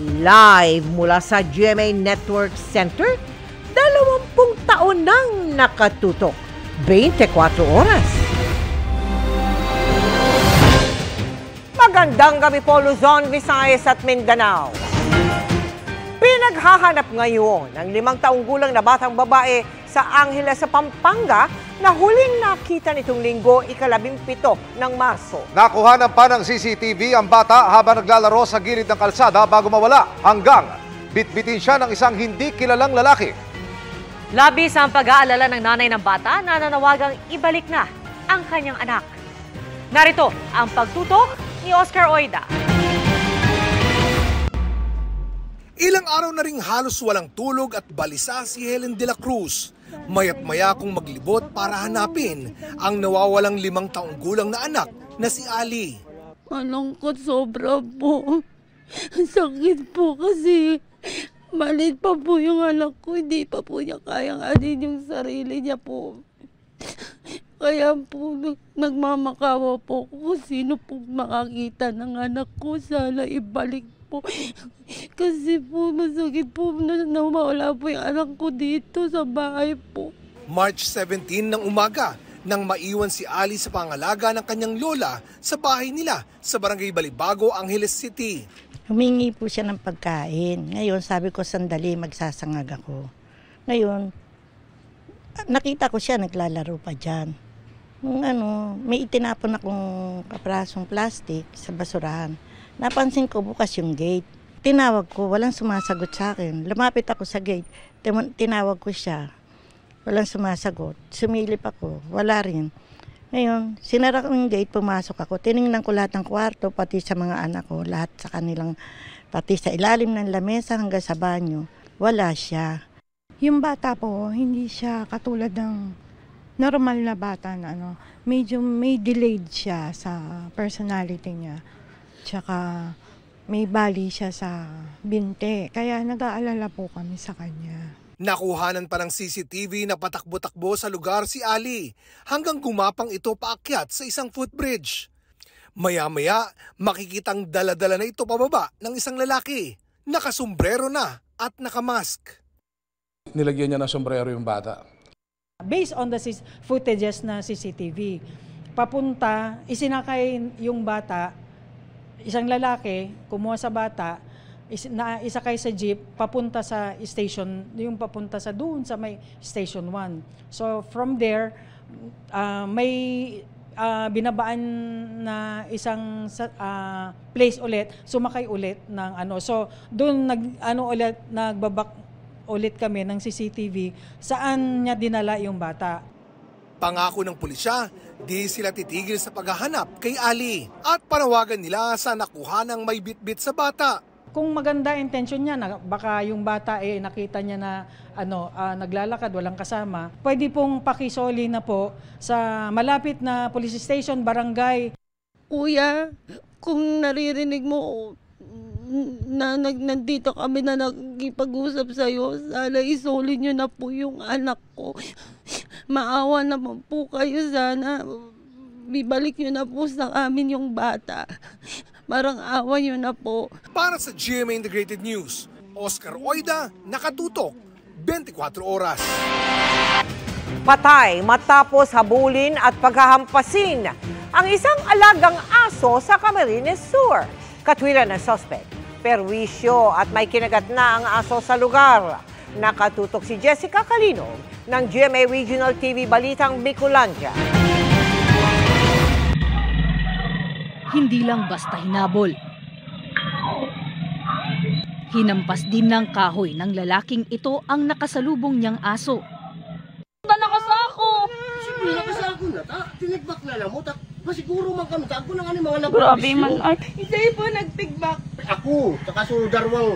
Live mula sa GMA Network Center, 20 taon nang nakatutok, 24 oras. Magandang gabi po Luzon, Visayas at Mindanao. Pinaghahanap ngayon ng 5 taong gulang na batang babae sa Angeles sa Pampanga na huling nakita nitong linggo, ika-17 ng Marso. Nakuhanan pa ng CCTV ang bata habang naglalaro sa gilid ng kalsada bago mawala hanggang bitbitin siya ng isang hindi kilalang lalaki. Labis ang pag-aalala ng nanay ng bata na nanawagang ibalik na ang kanyang anak. Narito ang pagtutok ni Oscar Oida. Ilang araw na ring halos walang tulog at balisa si Helen de la Cruz. Maya't maya kung maglibot para hanapin ang nawawalang 5 taong gulang na anak na si Ali. Malungkot sobra po. Sakit po kasi maliit pa po yung anak ko. Hindi pa po niya kayang anin yung sarili niya po. Kaya po nagmamakawa po kung sino po makakita ng anak ko. Sana ibalik po. Kasi po masakit po na nawala po yung anak ko dito sa bahay po. March 17 ng umaga nang maiwan si Ali sa pangalaga ng kanyang lola sa bahay nila sa Barangay Balibago, Angeles City. Humingi po siya ng pagkain. Ngayon sabi ko sandali magsasangag ako. Ngayon nakita ko siya naglalaro pa dyan. Nung may itinapon akong kaprasong plastic sa basurahan. Napansin ko bukas yung gate. Tinawag ko, walang sumasagot sa akin. Lumapit ako sa gate, tinawag ko siya. Walang sumasagot. Sumilip ako, wala rin. Ngayon, sinara ko yung gate, pumasok ako. Tiningnan ko lahat ng kwarto, pati sa mga anak ko, lahat sa kanilang, pati sa ilalim ng lamesa hanggang sa banyo. Wala siya. Yung bata po, hindi siya katulad ng normal na bata na medyo may delayed siya sa personality niya. Tsaka may bali siya sa binte. Kaya nag-aalala po kami sa kanya. Nakuhanan pa ng CCTV na patakbo-takbo sa lugar si Ali hanggang gumapang ito paakyat sa isang footbridge. Maya-maya, makikitang dala-dala na ito pababa ng isang lalaki. Nakasombrero na at nakamask. Nilagyan niya ng sombrero yung bata. Based on the footages na CCTV, papunta, isinakay yung bata, isang lalaki, kumuha sa bata, isakay sa jeep, papunta sa station, yung papunta sa doon sa may station 1. So from there, may binabaan na isang place ulit, sumakay ulit ng So doon nagbabak ulit kami ng CCTV saan niya dinala yung bata. Pangako ng pulisya, di sila titigil sa paghahanap kay Ali at panawagan nila sa nakuha ng may bitbit sa bata. Kung maganda intention niya, baka yung bata nakita niya na naglalakad, walang kasama, pwede pong pakisoli na po sa malapit na police station, barangay. Kuya, kung naririnig mo na nandito kami na nagkipag-usap sa'yo, sana isoli niyo na po yung anak ko. Maawa naman po kayo, sana bibalik niyo na po sa amin yung bata. Parang awa niyo na po. Para sa GMA Integrated News, Oscar Oida, nakatutok, 24 oras. Patay matapos habulin at paghahampasin ang isang alagang aso sa Camarines Sur. Katwiran ng suspect, perwisyo at may kinagat na ang aso sa lugar. Nakatutok si Jessica Calinog ng GMA Regional TV Balitang Bicolandia. Hindi lang basta hinabol. Hinampas din ng kahoy ng lalaking ito ang nakasalubong niyang aso. Nakasako! Siguro nakasako na ta. Tinigbak na lang mo. Masiguro man kami. Ako na nga ni mga laban. Grabe man. Hindi po nagtigbak. Ako, saka so darwang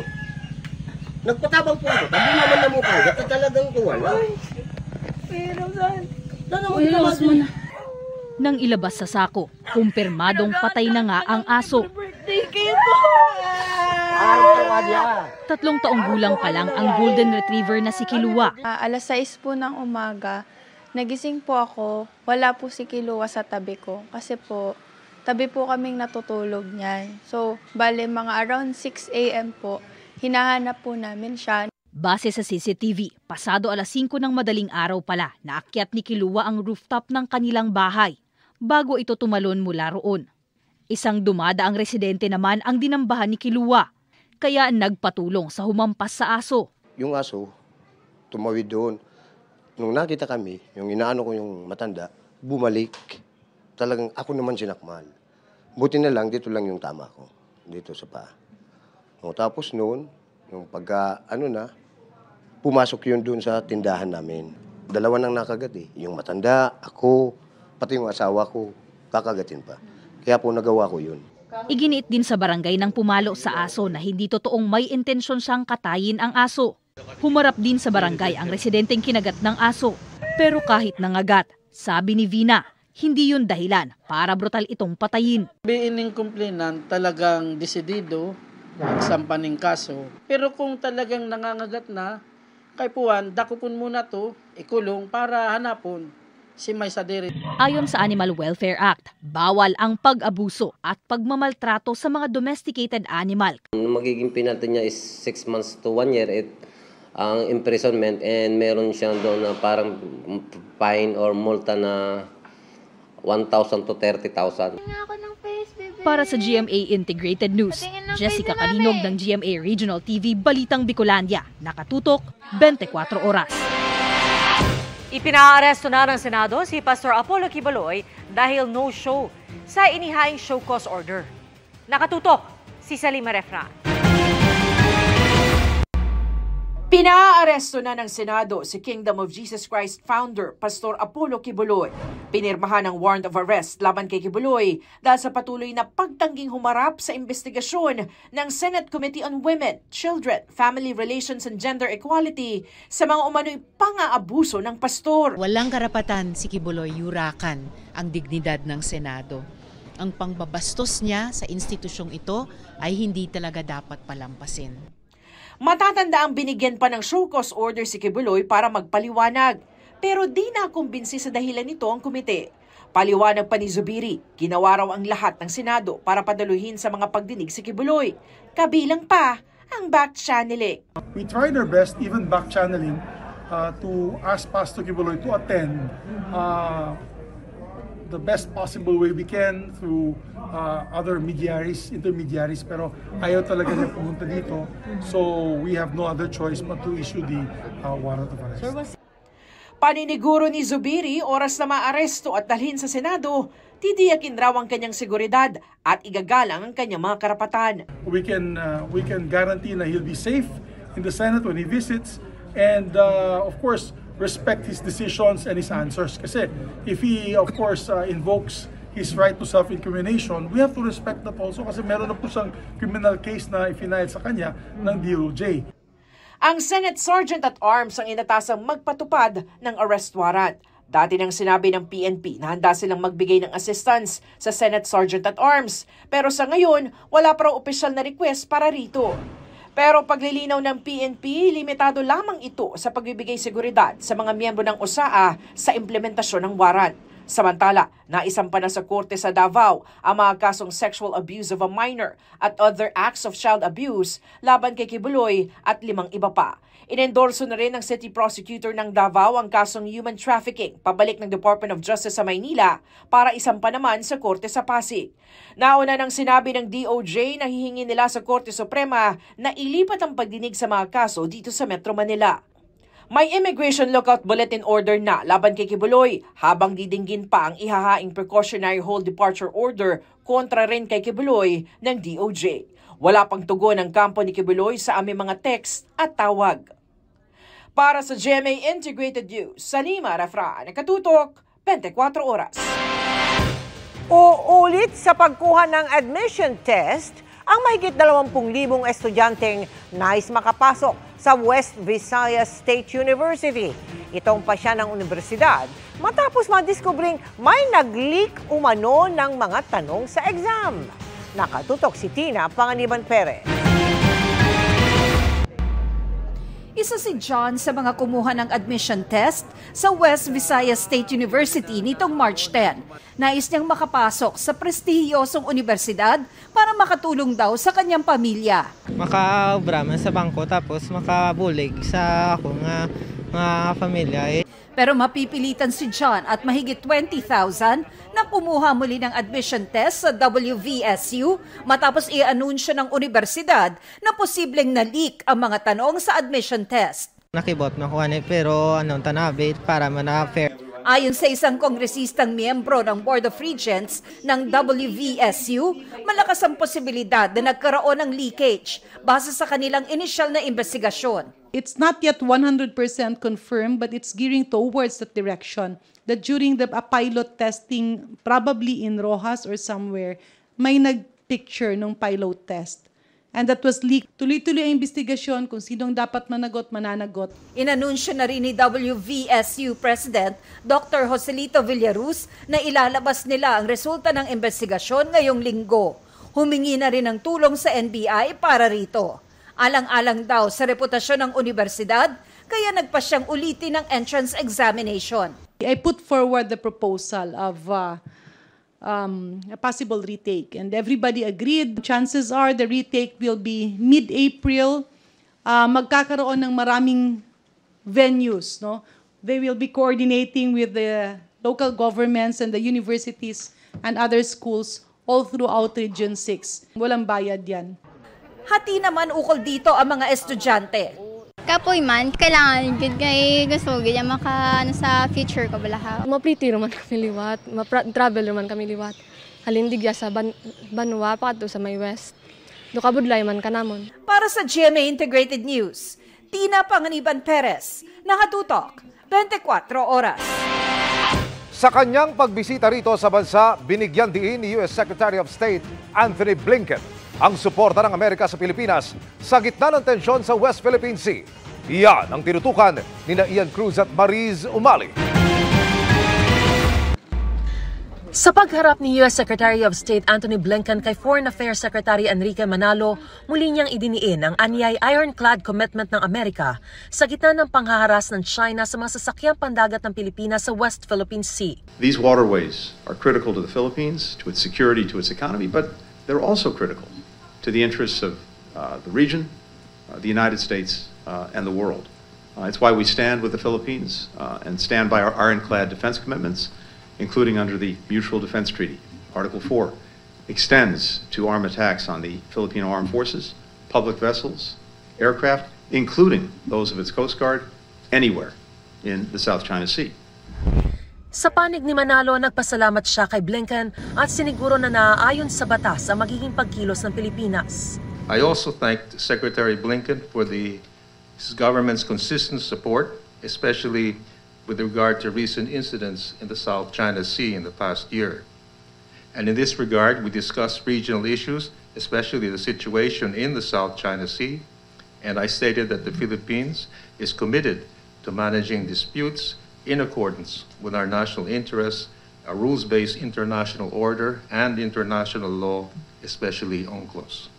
nagpatabang po ako. Tabi naman na mukha. Gata talagang kuwala. Pero saan? Ilabas mo na. Nang ilabas sa sako, kumpirmadong patay na nga ang aso. Birthday kayo po! 3 taong gulang pa lang ang golden retriever na si Kilua. Alas 6 po ng umaga, nagising po ako, wala po si Kilua sa tabi ko. Kasi po, tabi po kaming natutulog niyan. So, bale mga around 6 a.m. po, hinahanap po namin siya. Base sa CCTV, pasado alas 5 ng madaling araw pala, naakyat ni Kilua ang rooftop ng kanilang bahay bago ito tumalon mula roon. Isang dumadaang residente naman ang dinambahan ni Kilua, kaya nagpatulong sa humampas sa aso. Yung aso, tumawid doon. Nung nakita kami, yung inaano ko yung matanda, bumalik. Talagang ako naman sinakmal. Buti na lang, dito lang yung tama ko. Dito sa paa. Tapos noon, yung pumasok yun doon sa tindahan namin. 2 nang nakagat eh. Yung matanda, ako, pati yung asawa ko, kakagatin pa. Kaya po nagawa ko yun. Iginiit din sa barangay ng pumalo sa aso na hindi totoong may intensyon siyang katayin ang aso. Humarap din sa barangay ang residenteng kinagat ng aso. Pero kahit nangagat, sabi ni Vina, hindi yun dahilan para brutal itong patayin. Biining complainant talagang desidido, magsampa ng kaso. Pero kung talagang nangangagat na, kay Puan, dakupon muna to, ikulong para hanapon si May Sadiri. Ayon sa Animal Welfare Act, bawal ang pag-abuso at pagmamaltrato sa mga domesticated animal. Magiging penalty niya is 6 months to 1 year ang imprisonment, and meron siyang doon na parang fine or multa na 1,000 to 30,000. Para sa GMA Integrated News, Jessica Kalinog ng GMA Regional TV Balitang Bicolandia, nakatutok 24 oras. Ipinaaresto na ng Senado si Pastor Apollo Quiboloy dahil no-show sa inihaing show cause order. Nakatutok si Salima Refran. Pinaaresto na ng Senado si Kingdom of Jesus Christ founder Pastor Apollo Quiboloy. Pinirmahan ang warrant of arrest laban kay Quiboloy dahil sa patuloy na pagtangging humarap sa investigasyon ng Senate Committee on Women, Children, Family Relations and Gender Equality sa mga umano'y pang-aabuso ng pastor. Walang karapatan si Quiboloy yurakan ang dignidad ng Senado. Ang pangbabastos niya sa institusyong ito ay hindi talaga dapat palampasin. Matatanda ang binigyan pa ng show cause order si Quiboloy para magpaliwanag. Pero di nakumbinsi sa dahilan nito ang komite. Paliwanag pa ni Zubiri, ginawa raw ang lahat ng Senado para padaluhin sa mga pagdinig si Quiboloy. Kabilang pa ang back-channeling. We tried our best, even back-channeling, to ask Pastor Quiboloy to attend the best possible way we can through other intermediaries, pero ayaw talaga niya pumunta dito. So we have no other choice but to issue the warrant of arrest. Paniniguro ni Zubiri, oras na maaresto at dalhin sa Senado, titiyakin raw ang kanyang seguridad at igagalang ang kanyang mga karapatan. We can guarantee na he'll be safe in the Senate when he visits, and of course respect his decisions and his answers. Kasi if he of course invokes his right to self-incrimination, we have to respect that also kasi meron na po siyang criminal case na i-file sa kanya ng DOJ. Ang Senate Sergeant at Arms ang inatasang magpatupad ng arrest warrant. Dati nang sinabi ng PNP na handa silang magbigay ng assistance sa Senate Sergeant at Arms. Pero sa ngayon, wala pa raw opisyal na request para rito. Pero paglilinaw ng PNP, limitado lamang ito sa pagbibigay seguridad sa mga miyembro ng OSAA sa implementasyon ng warrant. Samantala, naisampa na sa korte sa Davao ang mga kasong sexual abuse of a minor at other acts of child abuse laban kay Quiboloy at 5 iba pa. Inendorso na rin ng City Prosecutor ng Davao ang kasong human trafficking pabalik ng Department of Justice sa Maynila para isampa naman sa korte sa Pasig. Nauna nang sinabi ng DOJ na hihingi nila sa Korte Suprema na ilipat ang pagdinig sa mga kaso dito sa Metro Manila. May immigration lookout bulletin order na laban kay Quiboloy habang didinggin pa ang ihahaing precautionary hold departure order kontra rin kay Quiboloy ng DOJ. Wala pang tugon ang kampo ni Quiboloy sa aming mga text at tawag. Para sa GMA Integrated News, Salima Refran, nakatutok 24 oras. Uulit sa pagkuha ng admission test ang mahigit 20,000 estudyanteng nais makapasok sa West Visayas State University. Itong pasya ng universidad matapos madiskubring may nag-leak umano ng mga tanong sa exam. Nakatutok si Tina Panganiban Perez. Isa si John sa mga kumuha ng admission test sa West Visayas State University nitong March 10. Nais niyang makapasok sa prestihiyosong universidad para makatulong daw sa kanyang pamilya. Makaobra man sa bangko tapos makabulig sa ako nga pamilya. Pero mapipilitan si John at mahigit 20,000 na kumuha muli ng admission test sa WVSU matapos i-anunsyo ng universidad na posibleng na-leak ang mga tanong sa admission test. Nakibot na kuha pero tanabi para mana-fair. Ayon sa isang kongresistang miyembro ng Board of Regents ng WVSU, malakas ang posibilidad na nagkaroon ng leakage base sa kanilang inisyal na investigasyon. It's not yet 100% confirmed, but it's gearing towards that direction. That during the pilot testing, probably in Rojas or somewhere, may nag-picture ng pilot test. And that was leaked. Tuloy-tuloy ang investigasyon kung sinong dapat managot, mananagot. Inanunsyo na rin ni WVSU President Dr. Joselito Villaruz na ilalabas nila ang resulta ng investigasyon ngayong linggo. Humingi na rin ng tulong sa NBI para rito. Alang-alang daw sa reputasyon ng universidad, kaya nagpa siyang ulitin ng entrance examination. I put forward the proposal of a possible retake, and everybody agreed. Chances are the retake will be mid-April. Magkakaroon ng maraming venues, no? They will be coordinating with the local governments and the universities and other schools all throughout Region 6. Walang bayad yan. Hati naman ukol dito ang mga estudyante. Kapoy man, kailangan gud kay gusto gud maka sa future ko balaha. Mapliti naman kami liwat, travel naman kami liwat. Halindigya sa Banwa pato sa May West. Do kabudlay man kanamon. Para sa GMA Integrated News, Tina Panganiban Perez, nakatutok 24 oras. Sa kanyang pagbisita rito sa bansa, binigyan diin ni U.S. Secretary of State Antony Blinken ang suporta ng Amerika sa Pilipinas sa gitna ng tensyon sa West Philippine Sea. Iyan ang tinutukan ni Ian Cruz at Mariz Umali. Sa pagharap ni U.S. Secretary of State Antony Blinken kay Foreign Affairs Secretary Enrique Manalo, muli niyang idiniin ang anyay ironclad commitment ng Amerika sa gitna ng panghaharas ng China sa mga sasakyang pandagat ng Pilipinas sa West Philippine Sea. These waterways are critical to the Philippines, to its security, to its economy, but they're also critical to the interests of the region, the United States, and the world. It's why we stand with the Philippines and stand by our ironclad defense commitments, including under the Mutual Defense Treaty. Article 4 extends to armed attacks on the Filipino Armed Forces, public vessels, aircraft, including those of its Coast Guard, anywhere in the South China Sea. Sa panig ni Manalo, nagpasalamat siya kay Blinken at siniguro na naaayon sa batas ang magiging pagkilos ng Pilipinas. I also thanked Secretary Blinken for his government's consistent support, especially with regard to recent incidents in the South China Sea in the past year. And in this regard, we discussed regional issues, especially the situation in the South China Sea, and I stated that the Philippines is committed to managing disputes in accordance with our national interests, a rules-based international order, and international law, especially UNCLOS.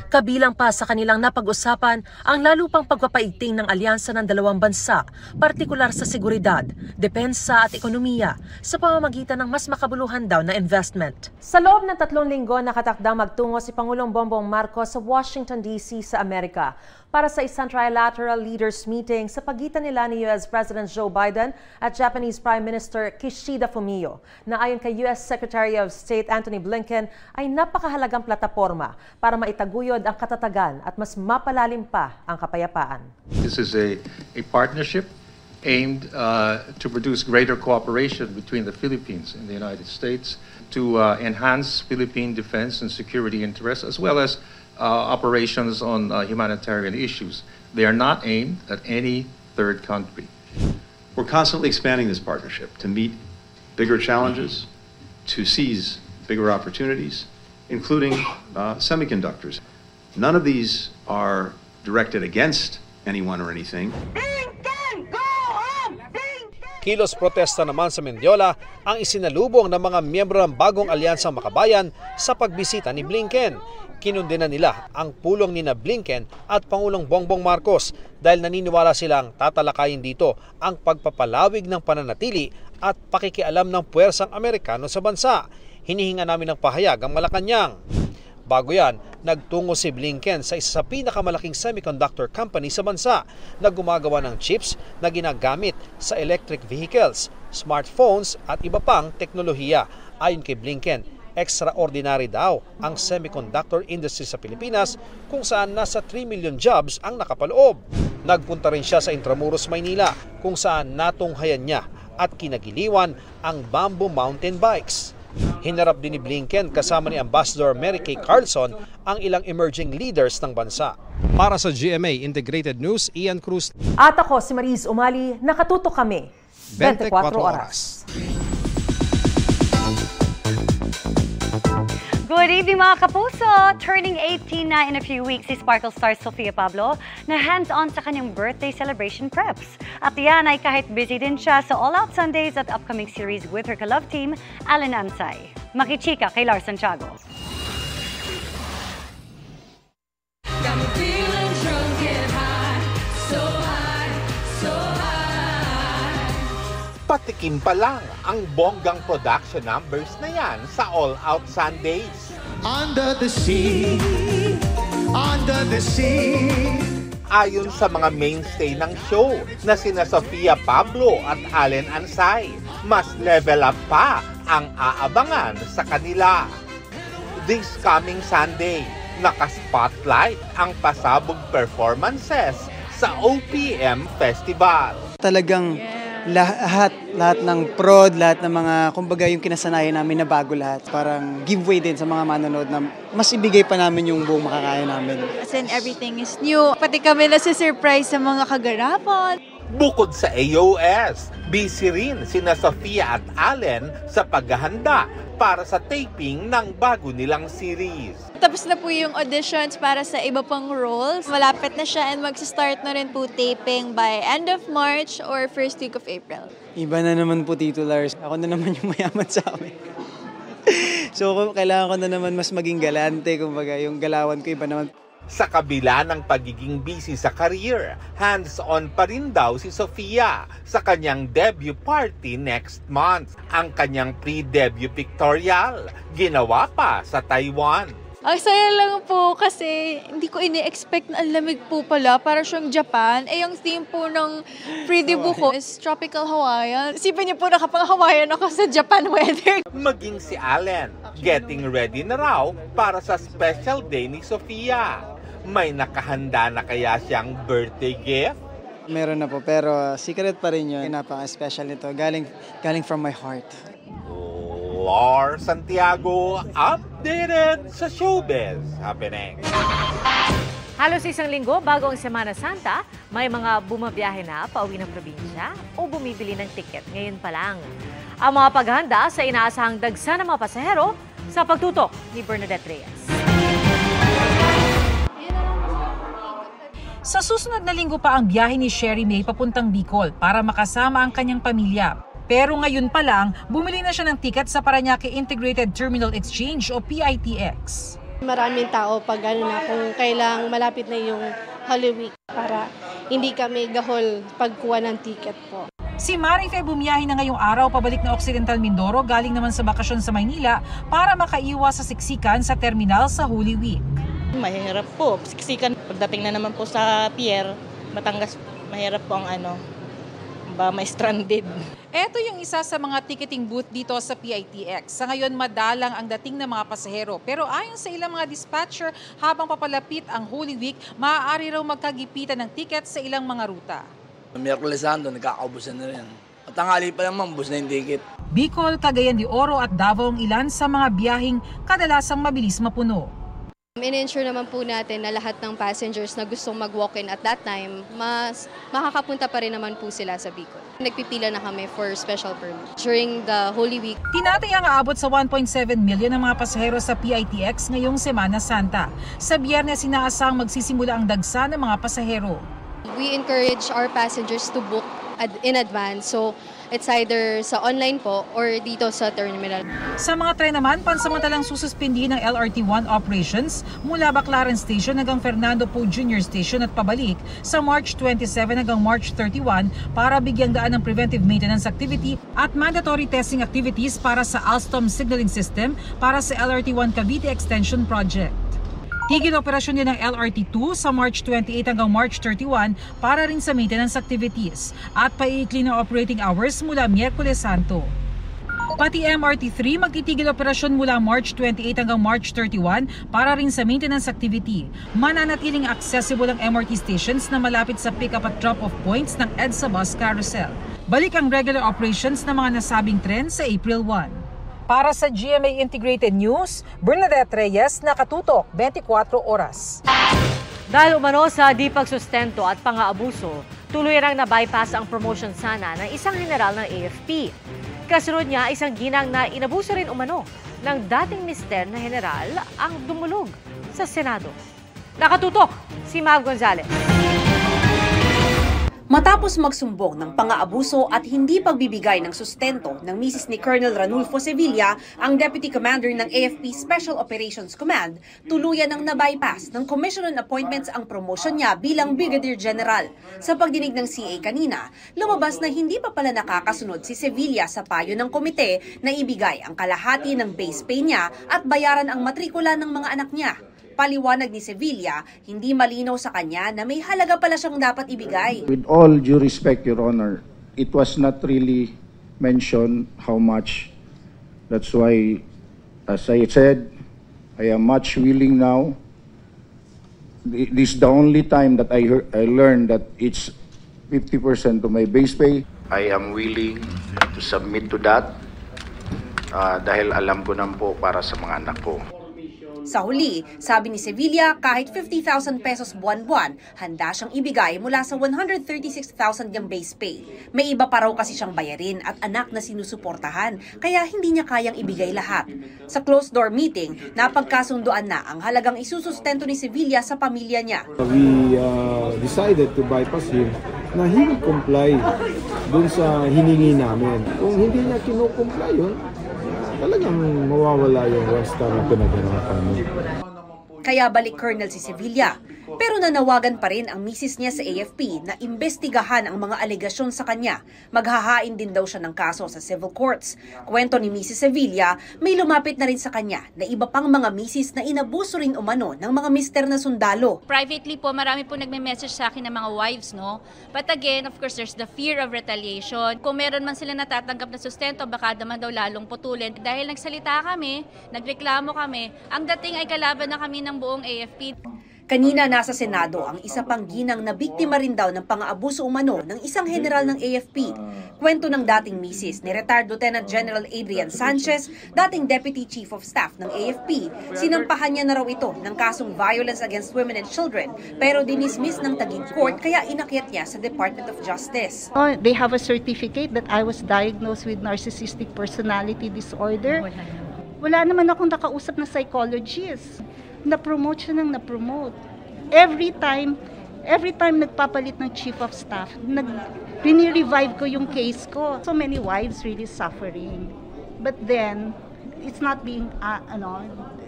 Kabilang pa sa kanilang napag-usapan ang lalo pang pagpapaigting ng alyansa ng dalawang bansa, partikular sa seguridad, depensa at ekonomiya sa pamamagitan ng mas makabuluhan daw na investment. Sa loob ng 3 linggo, nakatakdang magtungo si Pangulong Bongbong Marcos sa Washington, D.C. sa Amerika para sa isang trilateral leaders meeting sa pagitan nila ni U.S. President Joe Biden at Japanese Prime Minister Kishida Fumio na ayon kay U.S. Secretary of State Antony Blinken ay napakahalagang plataporma para maitaguyod ang katatagan at mas mapalalim pa ang kapayapaan. This is a partnership aimed to produce greater cooperation between the Philippines and the United States to enhance Philippine defense and security interests as well as operations on humanitarian issues. They are not aimed at any third country. We're constantly expanding this partnership to meet bigger challenges, to seize bigger opportunities, including semiconductors. None of these are directed against anyone or anything. Kilos protesta naman sa Mendiola ang isinalubong ng mga miyembro ng bagong alyansang makabayan sa pagbisita ni Blinken. Kinundina nila ang pulong ni Blinken at Pangulong Bongbong Marcos dahil naniniwala silang tatalakayin dito ang pagpapalawig ng pananatili at pakikialam ng puwersang Amerikano sa bansa. Hinihinga namin ng pahayag ang Malacanang. Bago yan, nagtungo si Blinken sa isa sa pinakamalaking semiconductor company sa bansa na gumagawa ng chips na ginagamit sa electric vehicles, smartphones at iba pang teknolohiya. Ayon kay Blinken, extraordinary daw ang semiconductor industry sa Pilipinas kung saan nasa 3 million jobs ang nakapaloob. Nagpunta rin siya sa Intramuros, Maynila kung saan natunghayan niya at kinagiliwan ang bamboo mountain bikes. Hinarap din ni Blinken kasama ni Ambassador Mary Kay Carlson ang ilang emerging leaders ng bansa. Para sa GMA Integrated News, Ian Cruz. At ako si Mariz Umali, nakatutok kami 24 oras. Good evening mga kapuso! Turning 18 na in a few weeks si Sparkle star Sofia Pablo na hands-on sa kanyang birthday celebration preps. At yan ay kahit busy din siya sa All Out Sundays at upcoming series with her ka-love team, Alan Ansay. Makichika kay Lars Santiago. Patikim pa lang ang bonggang production numbers na yan sa All Out Sundays. Under the sea, under the sea. Ayon sa mga mainstay ng show na sina Sofia Pablo at Allen Ansay, mas level up pa ang aabangan sa kanila. This coming Sunday, naka-spotlight ang pasabog performances sa OPM Festival. Talagang lahat ng prod, lahat ng mga, kumbaga yung kinasanayan namin na bago lahat. Parang giveaway din sa mga manonood na mas ibigay pa namin yung buong makakaya namin. As in, everything is new. Pati kami nasa-surprise sa mga kaganapan. Bukod sa AOS, busy rin sina Sofia at Allen sa paghahanda para sa taping ng bago nilang series. Tapos na po yung auditions para sa iba pang roles. Malapit na siya and mag-start na rin po taping by end of March or first week of April. Iba na naman po, Tito Lars. Ako na naman yung mayaman sa amin. So, kailangan ko na naman mas maging galante. Kumbaga, yung galawan ko iba naman. Sa kabila ng pagiging busy sa career, hands-on pa rin daw si Sofia sa kanyang debut party next month. Ang kanyang pre-debut pictorial, ginawa pa sa Taiwan. Ang saya lang po kasi hindi ko ini-expect na ang lamig po pala para siyang Japan. Eh, yung theme po ng pre-debut ko is Tropical Hawaiian. Isipin niyo po nakapang-Hawaiian ako sa Japan weather. Maging si Allen, getting ready na raw para sa special day ni Sofia. May nakahanda na kaya siyang birthday gift? Meron na po, pero secret pa rin yun. Napaka-special nito. Galing from my heart. Lars Santiago, updated sa showbiz happening. Halos isang linggo bago ang Semana Santa, may mga bumabiyahe na pauwi ng probinsya o bumibili ng tiket ngayon pa lang. Ang mga paghahanda sa inaasahang dagsa ng mga pasahero sa pagtutok ni Bernadette Reyes. Sa susunod na linggo pa ang biyahe ni Sherry May papuntang Bicol para makasama ang kanyang pamilya. Pero ngayon pa lang, bumili na siya ng tiket sa Parañaque Integrated Terminal Exchange o PITX. Maraming tao pag kung kailang malapit na yung Holy Week para hindi kami gahol pagkuha ng tiket po. Si Marife bumiyahe na ngayong araw pabalik na Occidental Mindoro galing naman sa bakasyon sa Maynila para makaiwas sa siksikan sa terminal sa Holy Week. Mahirap po, siksikan. Pagdating na naman po sa pier, Batangas, mahirap po ang may stranded. Ito yung isa sa mga ticketing booth dito sa PITX. Sa ngayon, madalang ang dating ng mga pasahero. Pero ayon sa ilang mga dispatcher, habang papalapit ang Holy Week, maaari raw magkagipitan ng ticket sa ilang mga ruta. Miyerkules Santo, nagkakaubusan na rin. At tanghali pa lang mambus na yung ticket. Bicol, Cagayan de Oro at Davao ang ilan sa mga biyaheng kadalasang mabilis mapuno. In-ensure naman po natin na lahat ng passengers na gustong mag-walk-in at that time, mas makakapunta pa rin naman po sila sa Bicol. Nagpipila na kami for special permit during the Holy Week. Tinatayang aabot sa 1.7 million ang mga pasahero sa PITX ngayong Semana Santa. Sa Biyernes, inaasahang magsisimula ang dagsa ng mga pasahero. We encourage our passengers to book in advance. So, it's either sa online po or dito sa terminal. Sa mga tren naman, pansamantalang sususpindi ng LRT1 operations mula Baclaran Station hanggang Fernando Poe Jr. Station at pabalik sa March 27 hanggang March 31 para bigyang daan ng preventive maintenance activity at mandatory testing activities para sa Alstom signaling system para sa LRT1 Cavite Extension Project. Tigil operasyon din ng LRT2 sa March 28 hanggang March 31 para rin sa maintenance activities at paiikli ng operating hours mula Miyerkules Santo. Pati MRT3 magtitigil operasyon mula March 28 hanggang March 31 para rin sa maintenance activity. Mananatiling accessible ang MRT stations na malapit sa pick-up at drop-off points ng EDSA Bus Carousel. Balik ang regular operations ng mga nasabing tren sa April 1. Para sa GMA Integrated News, Bernadette Reyes, nakatutok 24 oras. Dahil umano sa di pagsustento at pang-aabuso, tuloy rang na-bypass ang promotion sana ng isang general ng AFP. Kasunod niya, isang ginang na inabuso rin umano ng dating mister na general ang dumulog sa Senado. Nakatutok si Mav Gonzalez. Matapos magsumbong ng pang-aabuso at hindi pagbibigay ng sustento ng misis ni Colonel Ranulfo Sevilla, ang Deputy Commander ng AFP Special Operations Command, tuluyan ang na-bypass ng Commission on Appointments ang promotion niya bilang Brigadier General. Sa pagdinig ng CA kanina, lumabas na hindi pa pala nakakasunod si Sevilla sa payo ng komite na ibigay ang kalahati ng base pay niya at bayaran ang matrikula ng mga anak niya. Paliwanag ni Sevilla, hindi malinaw sa kanya na may halaga pala siyang dapat ibigay. With all due respect, Your Honor, it was not really mentioned how much. That's why, as I said, I am much willing now. This is the only time that I learned that it's 50% of my base pay. I am willing to submit to that dahil alam ko naman po para sa mga anak ko. Sa huli, sabi ni Sevilla, kahit 50,000 pesos buwan-buwan, handa siyang ibigay mula sa 136,000 niyang base pay. May iba pa raw kasi siyang bayarin at anak na sinusuportahan, kaya hindi niya kayang ibigay lahat. Sa closed-door meeting, napagkasunduan na ang halagang isusustento ni Sevilla sa pamilya niya. We decided to bypass him na he will comply dun sa hiningi namin. Kung hindi niya kinukomply yun, talagang mawawala yung Westar na pinaganapan niya. Kaya balik Colonel si Sevilla. Pero nanawagan pa rin ang misis niya sa AFP na imbestigahan ang mga alegasyon sa kanya. Maghahain din daw siya ng kaso sa civil courts. Kwento ni Mrs. Sevilla, may lumapit na rin sa kanya na iba pang mga misis na inabuso rin umano ng mga mister na sundalo. Privately po, marami po nagme-message sa akin ng mga wives, no? But again, of course, there's the fear of retaliation. Kung meron man sila natatanggap na sustento, baka naman daw lalong putulin. Dahil nagsalita kami, nagreklamo kami, ang dating ay kalaban na kami ng buong AFP. Kanina nasa Senado ang isa pang ginang na biktima rin daw ng pang-aabuso umano ng isang general ng AFP. Kwento ng dating misis ni retired Lieutenant General Adrian Sanchez, dating Deputy Chief of Staff ng AFP. Sinampahan niya na raw ito ng kasong violence against women and children, pero dinismiss ng Taguig Court kaya inakyat niya sa Department of Justice. They have a certificate that I was diagnosed with narcissistic personality disorder. Wala naman akong nakausap na psychologist. Na-promote siya ng na-promote. Every time nagpapalit ng chief of staff, pini-revive ko yung case ko. So many wives really suffering. But then, it's not being,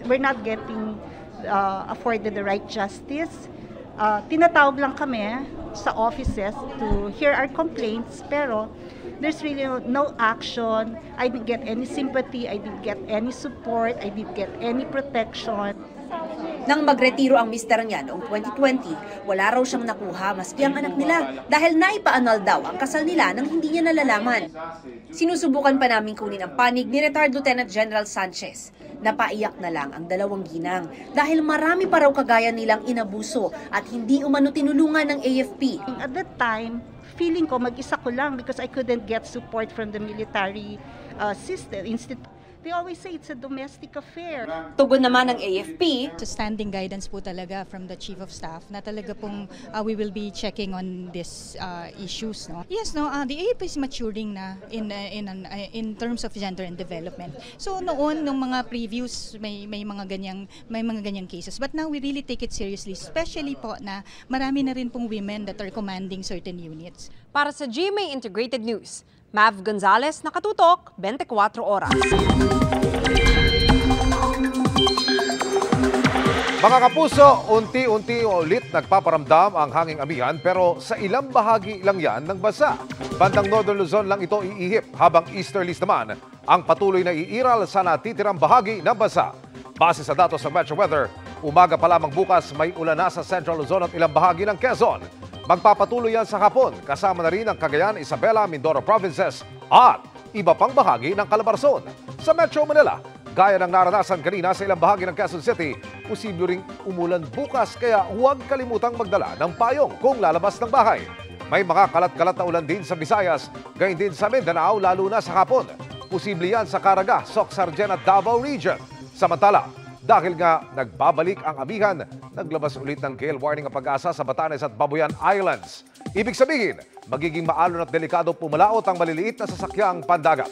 we're not getting afforded the right justice. Tinatawag lang kami sa offices to hear our complaints, pero there's really no action. I didn't get any sympathy, I didn't get any support, I didn't get any protection. Nang magretiro ang mister niya noong 2020, wala raw siyang nakuha maski ang anak nila dahil naipa-annul daw ang kasal nila nang hindi niya nalalaman. Sinusubukan pa namin kunin ang panig ni retired Lieutenant General Sanchez. Napaiyak na lang ang dalawang ginang dahil marami pa raw kagaya nilang inabuso at hindi umano tinulungan ng AFP. At that time, feeling ko mag-isa ko lang because I couldn't get support from the military system. They always say it's a domestic affair. Tugon naman ng AFP, Standing guidance po talaga from the Chief of Staff na talaga pong we will be checking on these issues. No? Yes, no, the AFP is maturing na in terms of gender and development. So noon, nung mga previews, may mga ganyang cases. But now we really take it seriously, especially po na marami na rin pong women that are commanding certain units. Para sa GMA Integrated News, Mav Gonzalez, nakatutok, 24 oras. Mga kapuso, unti-unti ulit nagpaparamdam ang hanging amihan pero sa ilang bahagi lang yan ng bansa. Bandang Northern Luzon lang ito iihip habang easterlies naman ang patuloy na iiral sa natitirang bahagi ng bansa. Base sa datos ng Metro Weather, umaga pa lamang bukas may ulan na sa Central Luzon at ilang bahagi ng Quezon. Magpapatuloy yan sa hapon, kasama na rin ang Cagayan, Isabela, Mindoro Provinces at iba pang bahagi ng Calabarzon. Sa Metro Manila, gaya ng naranasan kanina sa ilang bahagi ng Quezon City, posible ring umulan bukas kaya huwag kalimutang magdala ng payong kung lalabas ng bahay. May mga kalat-kalat na ulan din sa Visayas, gayon din sa Mindanao lalo na sa hapon. Posible yan sa Caraga, Soc-Sargen at Davao Region. Samantala, dahil nga nagbabalik ang amihan, naglabas ulit ng gale warning ang Pag-asa sa Batanes at Babuyan Islands. Ibig sabihin, magiging maalon at delikado pumalaot ang maliliit na sasakyang pandagat.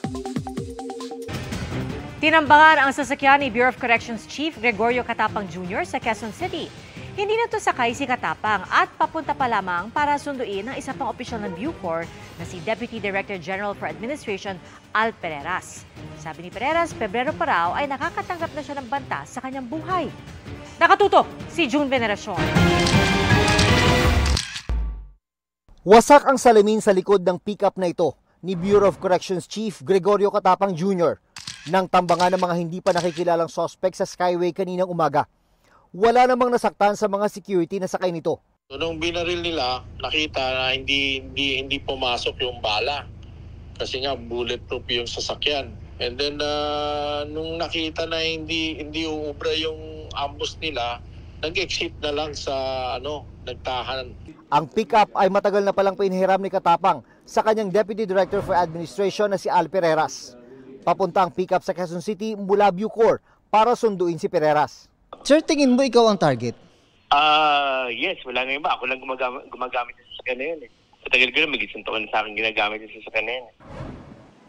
Tinambangan ang sasakyan ni Bureau of Corrections Chief Gregorio Catapang Jr. sa Quezon City. Hindi na ito sakay si Catapang at papunta pa lamang para sunduin ang isa pang opisyal ng Bucor na si Deputy Director General for Administration Al Pereras. Sabi ni Pereras, Pebrero pa raw ay nakakatanggap na siya ng banta sa kanyang buhay. Nakatutok si June Veneracion. Wasak ang salamin sa likod ng pickup na ito ni Bureau of Corrections Chief Gregorio Catapang Jr. nang tambangan ng mga hindi pa nakikilalang suspect sa Skyway kaninang umaga. Wala namang nasaktan sa mga security na sakay nito. So, nung binaril nila, nakita na hindi pumasok yung bala. Kasi nga bulletproof yung sasakyan. And then nung nakita na hindi uubra yung ambush nila, nag-exit na lang sa nagtahan. Ang pickup ay matagal na palang pinahiram ni Catapang sa kanyang Deputy Director for Administration na si Al Pereras. Papunta ang pickup sa Quezon City mula Bucor para sunduin si Pereras. Sir, tingin mo ikaw ang target? Yes, wala nga iba. Ako lang gumagamit sa sasakyan na yun. Patagal ko na magisuntukan sa akin ginagamit sa sasakyan na yun.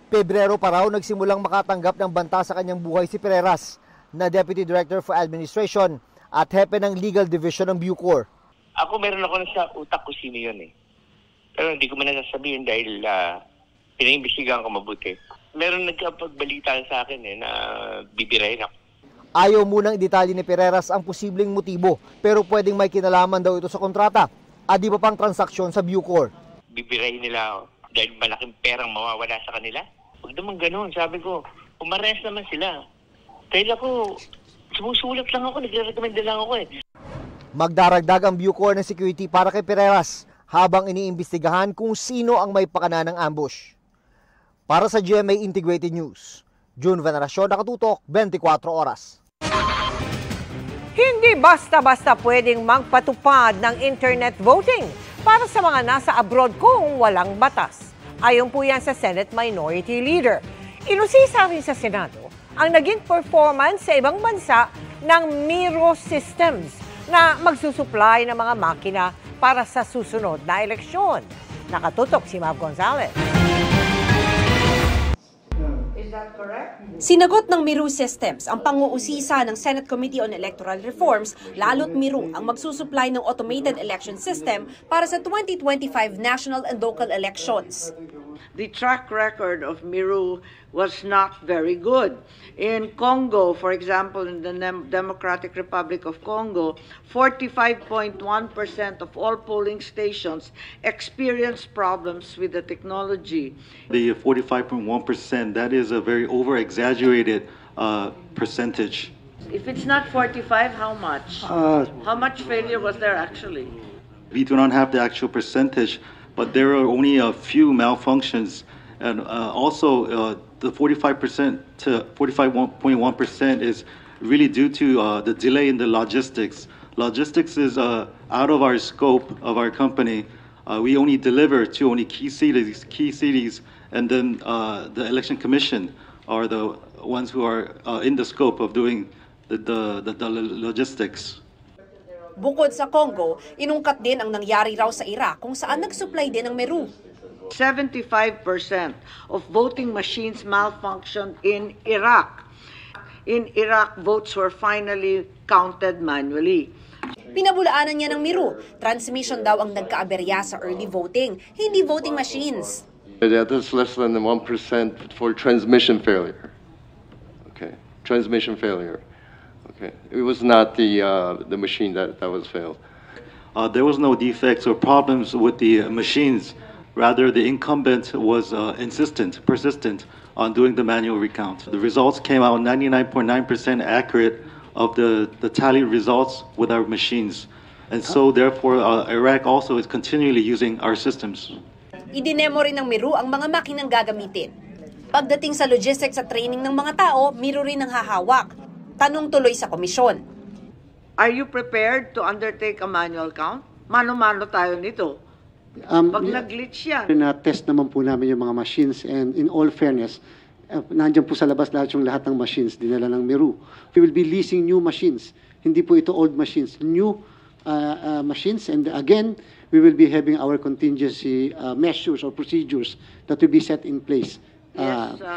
Pebrero pa raw nagsimulang makatanggap ng banta sa kanyang buhay si Pereras na Deputy Director for Administration at hepe ng Legal Division ng Bucor. Ako meron ako na sa utak ko sino yun eh. Pero hindi ko man nasasabihin dahil pinaimbestigahan ko mabuti. Meron nagkapagbalita sa akin na bibirahin ako. Ayaw munang idetalye ni Pereras ang posibleng motibo pero pwedeng may kinalaman daw ito sa kontrata at di pa pang transaksyon sa Bucor. Bibirahin nila ako dahil malaking perang mawawala sa kanila. Huwag naman ganun, sabi ko. Umares naman sila. Dahil ako, sumusulat lang ako, nagre-recommend lang ako eh. Magdaragdag ang Bucor ng security para kay Pereras habang iniimbestigahan kung sino ang may pakana ng ambush. Para sa GMA Integrated News, June Veneracion, nakatutok, 24 oras. Hindi basta-basta pwedeng magpatupad ng internet voting para sa mga nasa abroad kung walang batas. Ayon po yan sa Senate Minority Leader. Inusisa rin sa Senado ang naging performance sa ibang bansa ng Miro Systems na magsusupply ng mga makina para sa susunod na eleksyon. Nakatutok si Mav Gonzalez. Sinagot ng Miro Systems ang pang-uusisa ng Senate Committee on Electoral Reforms, lalo't Miro ang magsusupply ng automated election system para sa 2025 national and local elections. The track record of Miro was not very good. In Congo, for example, in the Democratic Republic of Congo, 45.1% of all polling stations experienced problems with the technology. The 45.1%, that is a very over-exaggerated percentage. If it's not 45, how much? How much failure was there actually? We do not have the actual percentage, but there are only a few malfunctions. And also, the 45% to 45.1% is really due to the delay in the logistics. Logistics is out of our scope of our company. We only deliver to only key cities, and then the Election Commission are the ones who are in the scope of doing the logistics. Bukod sa Congo, inungkat din ang nangyari raw sa Iraq kung saan nag-supply din ng Meru. 75% of voting machines malfunctioned in Iraq. In Iraq, votes were finally counted manually. Pinabulaanan niya ng Meru. Transmission daw ang nagkaaberya sa early voting, hindi voting machines. That's less than 1% for transmission failure. Okay, transmission failure. Okay, it was not the machine that was failed. There was no defects or problems with the machines. Rather, the incumbent was persistent on doing the manual recount. The results came out 99.9% accurate of the tally results with our machines. And so, therefore, Iraq also is continually using our systems. Idinemo rin ng Meru ang mga makinang gagamitin. Pagdating sa logistics at training ng mga tao, Meru rin ang hahawak. Tanong tuloy sa komisyon. Are you prepared to undertake a manual count? Mano-mano tayo nito. Pag nag-glitch yan. Na-test naman po namin yung mga machines and in all fairness, nandiyan po sa labas lahat ng machines dinala ng Meru. We will be leasing new machines. Hindi po ito old machines. New machines, and again, we will be having our contingency measures or procedures that will be set in place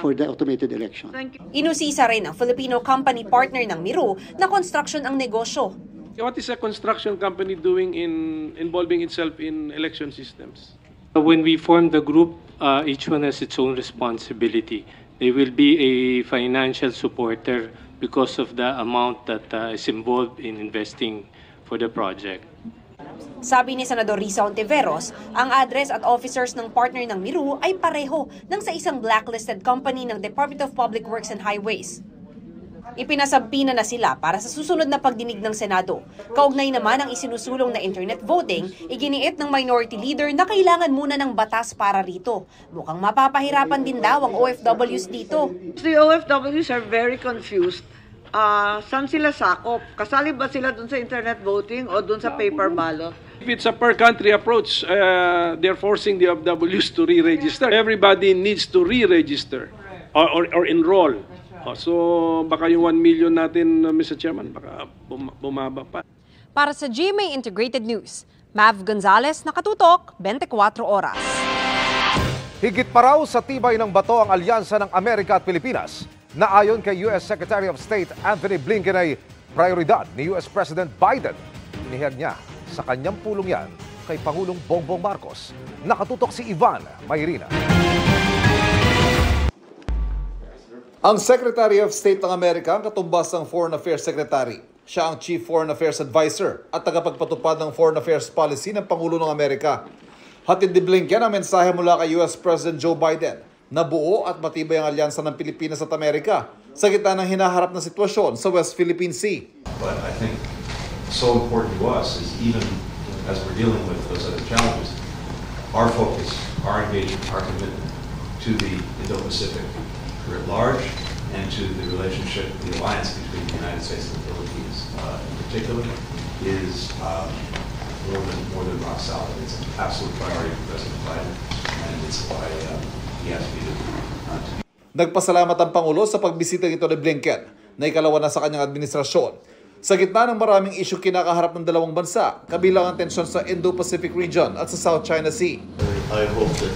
for the automated election. Inusisa rin ang Filipino company partner ng Meru na construction ang negosyo. What is a construction company doing involving itself in election systems? When we form the group, each one has its own responsibility. They will be a financial supporter because of the amount that is involved in investing for the project. Sabi ni Senador Risa Ontiveros, ang address at officers ng partner ng Meru ay pareho ng sa isang blacklisted company ng Department of Public Works and Highways. Ipinasampina na sila para sa susunod na pagdinig ng Senado. Kaugnay naman ang isinusulong na internet voting, iginiit ng Minority Leader na kailangan muna ng batas para rito. Mukhang mapapahirapan din daw ang OFWs dito. The OFWs are very confused. Saan sila sakop? Kasali ba sila dun sa internet voting o dun sa paper ballot? If it's a per-country approach, they're forcing the OFWs to re-register. Everybody needs to re-register or enroll. So baka yung 1 million natin, Mr. Chairman, baka bumaba pa. Para sa GMA Integrated News, Mav Gonzalez, nakatutok, 24 oras. Higit pa raw sa tibay ng bato ang alyansa ng Amerika at Pilipinas na ayon kay U.S. Secretary of State Anthony Blinken ay prioridad ni U.S. President Biden. Inihag niya sa kanyang pulong yan kay Pangulong Bongbong Marcos. Nakatutok si Ivan Mayrina. Ang Secretary of State ng Amerika ang katumbas ng Foreign Affairs Secretary. Siya ang Chief Foreign Affairs Advisor at tagapagpatupad ng Foreign Affairs Policy ng Pangulo ng Amerika. Hatid ni Blinken ang mensahe mula kay U.S. President Joe Biden na buo at matibay ang alyansa ng Pilipinas at Amerika sa gitna ng hinaharap na sitwasyon sa West Philippine Sea. But I think so important to us is even as we're dealing with those other challenges, our focus, our engagement, our commitment to the Indo-Pacific writ large, and to the relationship, the alliance between the United States and the Philippines in particular, is more than rock solid. It's an absolute priority for President Biden, and it's why he has to be Nagpasalamat ang Pangulo sa pagbisita nito ni Blinken na ikalawa na sa kanyang administrasyon. Sa gitna ng maraming isyu kinakaharap ng dalawang bansa, kabilang ang tensyon sa Indo-Pacific region at sa South China Sea. I hope that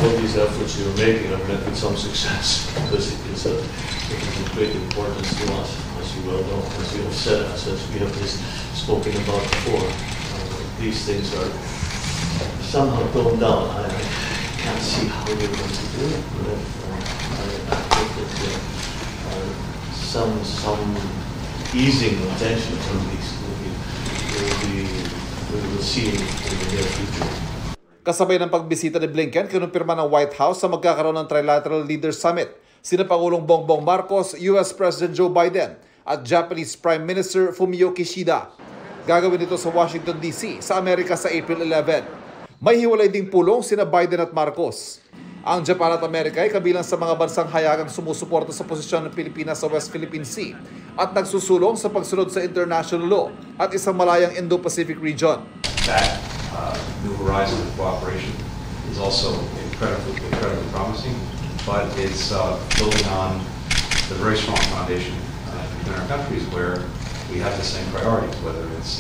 all these efforts you're making are met with some success, because it is of great importance to us, as you well know, as you have said, as we have just spoken about before. These things are somehow toned down. I can't see how you're going to do it, but I hope that some easing of tension from these we will see in the near future. Kasabay ng pagbisita ni Blinken, kinumpirma ng White House sa magkakaroon ng Trilateral Leaders Summit sina Pangulong Bongbong Marcos, US President Joe Biden at Japanese Prime Minister Fumio Kishida. Gagawin ito sa Washington, D.C. sa Amerika sa April 11. May hiwalay ding pulong sina Biden at Marcos. Ang Japan at Amerika ay kabilang sa mga bansang hayagang sumusuporta sa posisyon ng Pilipinas sa West Philippine Sea at nagsusulong sa pagsunod sa international law at isang malayang Indo-Pacific region. New horizon of cooperation is also incredibly promising. but it's building on the very strong foundation in our countries where we have the same priorities, whether it's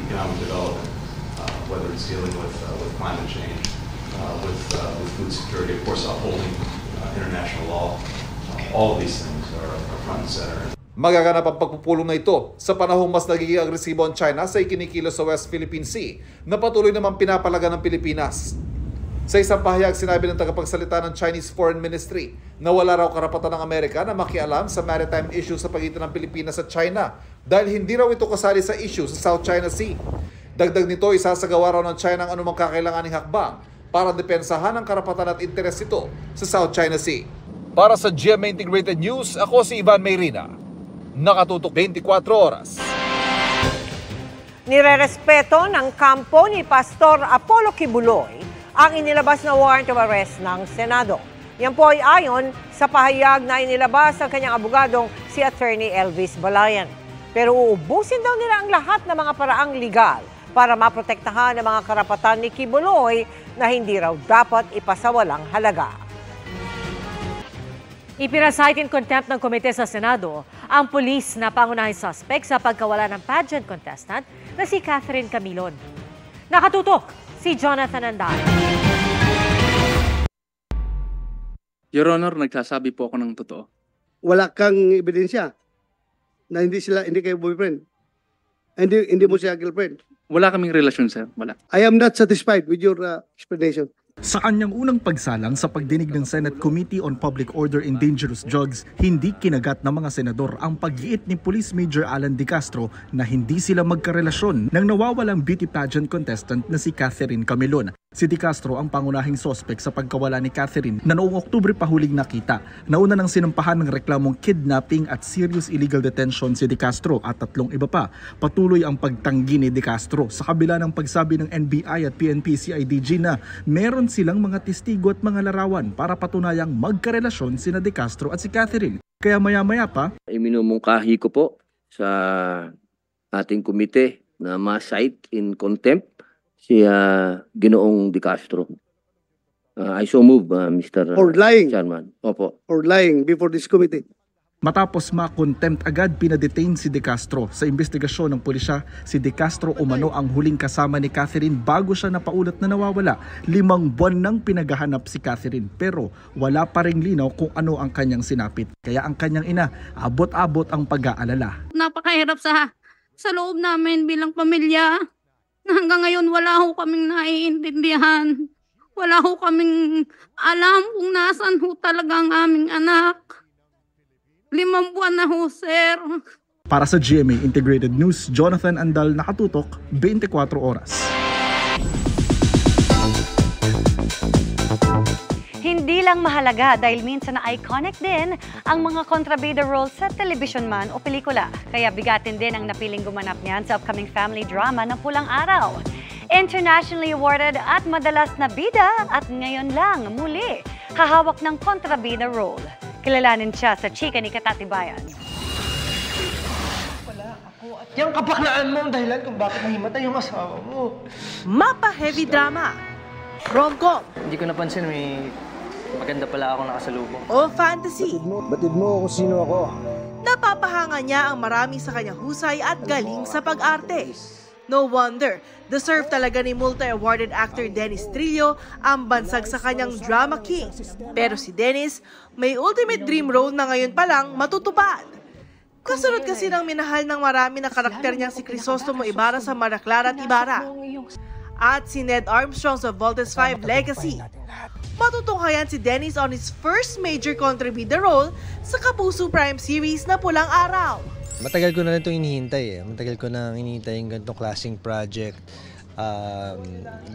economic development, whether it's dealing with climate change, with food security, of course upholding international law. All of these things are front and center. Magaganap ang pagpupulong na ito sa panahong mas nagiging agresibo ang China sa ikinikilos sa West Philippine Sea na patuloy naman pinapalaga ng Pilipinas. Sa isang pahayag, sinabi ng tagapagsalita ng Chinese Foreign Ministry na wala raw karapatan ng Amerika na makialam sa maritime issue sa pagitan ng Pilipinas at China dahil hindi raw ito kasali sa issue sa South China Sea. Dagdag nito, isasagawa raw ng China ang anumang kakailanganing hakbang para depensahan ang karapatan at interes ito sa South China Sea. Para sa GMA Integrated News, ako si Ivan Mayrina. Nakatutok 24 oras. Nirerespeto ng kampo ni Pastor Apollo Kibuloy ang inilabas na warrant of arrest ng Senado. Yan po ay ayon sa pahayag na inilabas ng kanyang abogadong si Attorney Elvis Balayan. Pero uubusin daw nila ang lahat ng mga paraang legal para maprotektahan ang mga karapatan ni Kibuloy na hindi raw dapat ipasawalang halaga. Ipinasight in contempt ng komite sa Senado ang pulis na pangunahing suspect sa pagkawala ng pageant contestant na si Catherine Camilon. Nakatutok si Jonathan Andal. Your Honor, nagsasabi po ako ng totoo. Wala kang ebidensya na hindi kayo boyfriend. Hindi mo siya girlfriend. Wala kaming relasyon, sir. Wala. I am not satisfied with your explanation. Sa kanyang unang pagsalang sa pagdinig ng Senate Committee on Public Order and Dangerous Drugs, hindi kinagat ng mga senador ang pag-iit ni Police Major Alan De Castro na hindi sila magkarelasyon ng nawawalang beauty pageant contestant na si Catherine Camilon. Si De Castro ang pangunahing sospek sa pagkawala ni Catherine na noong Oktubre pa huling nakita. Nauna nang sinampahan ng reklamong kidnapping at serious illegal detention si De Castro at 3 iba pa. Patuloy ang pagtanggi ni De Castro sa kabila ng pagsabi ng NBI at PNP-CIDG na meron silang mga testigo at mga larawan para patunayang magkarelasyon sina De Castro at si Catherine. Kaya maya-maya pa, minumungkahi ko po sa ating komite na ma-cite in contempt si Ginoong De Castro. I so move, Mr. For lying. Chairman. Opo. For lying before this committee. Matapos ma-contempt agad, pinadetain si De Castro. Sa investigasyon ng pulisya, si De Castro umano ang huling kasama ni Catherine bago siya napaulat na nawawala. 5 buwan nang pinaghahanap si Catherine pero wala pa ring linaw kung ano ang kanyang sinapit. Kaya ang kanyang ina, abot-abot ang pag-aalala. Napakahirap sa loob namin bilang pamilya. Hanggang ngayon wala ho kaming naiintindihan. Wala ho kaming alam kung nasan ho talaga ang aming anak. 5 buwan na ho, sir. Para sa GMA Integrated News, Jonathan Andal, nakatutok 24 oras. Hindi lang mahalaga dahil minsan na iconic din ang mga kontrabida roles sa television man o pelikula. Kaya bigatin din ang napiling gumanap niyan sa upcoming family drama ng Pulang Araw. Internationally awarded at madalas na bida at ngayon lang muli hahawak ng kontrabida role. Kilalanin siya sa chika ni Katatibayan. Yung kapaknaan mo ang dahilan kung bakit nahimatay yung asawa mo. Mapa-heavy drama, rom-com, Hindi ko napansin may maganda pala ako nakasalubong. o fantasy. Batid mo kung sino ako. Napapahanga niya ang marami sa kanyang husay at galing sa pag-arte. No wonder, deserve talaga ni multi-awarded actor Dennis Trillo ang bansag sa kanyang drama king. Pero si Dennis, may ultimate dream role na ngayon pa lang matutupad. Kasunod kasi ng minahal ng marami na karakter niyang si Crisostomo Ibarra sa Mara Clara at Ibarra. At si Ned Armstrong sa Voltes 5 Legacy. Matutunghayan si Dennis on his first major contributor role sa Kapuso Prime series na Pulang Araw. Matagal ko na rin itong hinihintay eh. Matagal ko na hinihintay yung ganitong klaseng project.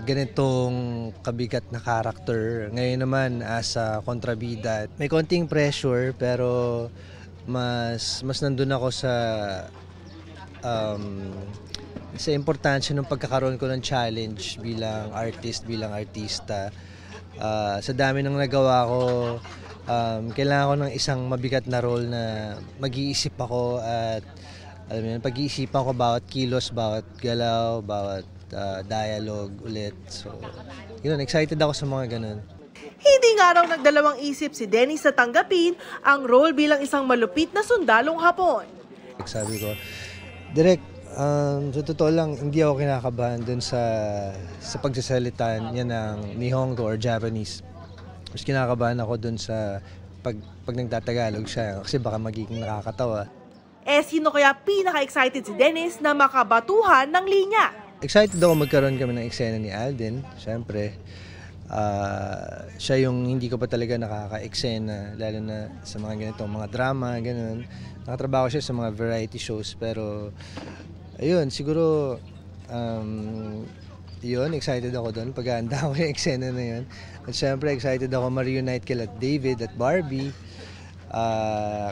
Ganitong kabigat na character. Ngayon naman as a kontrabida. May konting pressure pero mas nandun ako sa importansya ng pagkakaroon ko ng challenge bilang artist, bilang artista. Sa dami ng nagawa ko, kailangan ko ng isang mabigat na role na mag-iisip ako at alam mo yun, pag-iisipan ko bawat kilos, bawat galaw, bawat dialogue ulit. So, yun, excited ako sa mga ganun. Hindi Hindi nga raw nagdalawang isip si Dennis sa tanggapin ang role bilang isang malupit na sundalong Hapon. Sabi ko, Direk, sa totoo lang, hindi ako kinakabahan dun sa pagsasalita niya ng Nihongo or Japanese. Mas kinakabahan ako dun sa pag nagtatagalog siya kasi baka magiging nakakatawa. Sino kaya pinaka-excited si Dennis na makabatuhan ng linya? Excited ako magkaroon kami ng eksena ni Alden, syempre. Siya yung hindi ko pa talaga nakaka-eksena, lalo na sa mga ganitong mga drama, ganun. Nakatrabaho siya sa mga variety shows, pero ayun, siguro, yun, excited ako doon. Pag-aanda ko yung eksena na yun. At syempre, excited ako ma-reunite kila David at Barbie.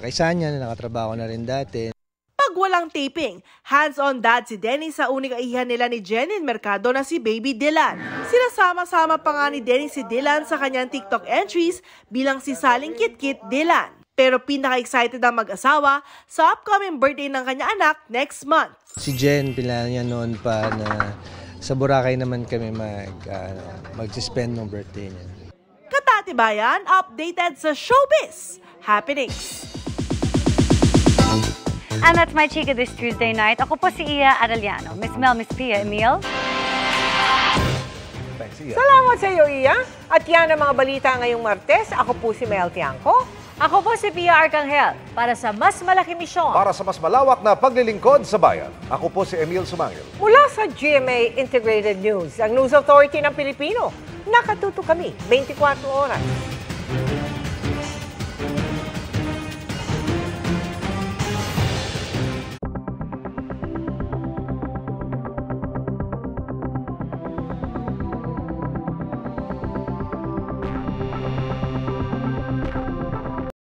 Kay Sanya na nakatrabaho na rin dati. Pag walang taping, hands-on dad si Dennis sa unig kaihan nila ni Jenin Mercado na si Baby Dylan. Sinasama-sama pa nga ni Dennis si Dylan sa kanyang TikTok entries bilang si Saling Kitkit Dylan. Pero pinaka-excited ang mag-asawa sa upcoming birthday ng kanya anak next month. Si Jen, pila niya noon pa na sa Boracay naman kami mag-suspend ng birthday niya. Katatibayan, updated sa showbiz happenings. And that's my chika this Tuesday night. Ako po si Iya Arellano. Miss Mel, Miss Pia, Emil. Thanks, Iya. Salamat sa iyo, Iya. At yan ang mga balita ngayong Martes. Ako po si Mel Tiangco. Ako po si Pia Arcangel para sa mas malaking misyon. Para sa mas malawak na paglilingkod sa bayan, ako po si Emil Sumangil. Mula sa GMA Integrated News, ang News Authority ng Pilipino. Nakatuto kami 24 oras.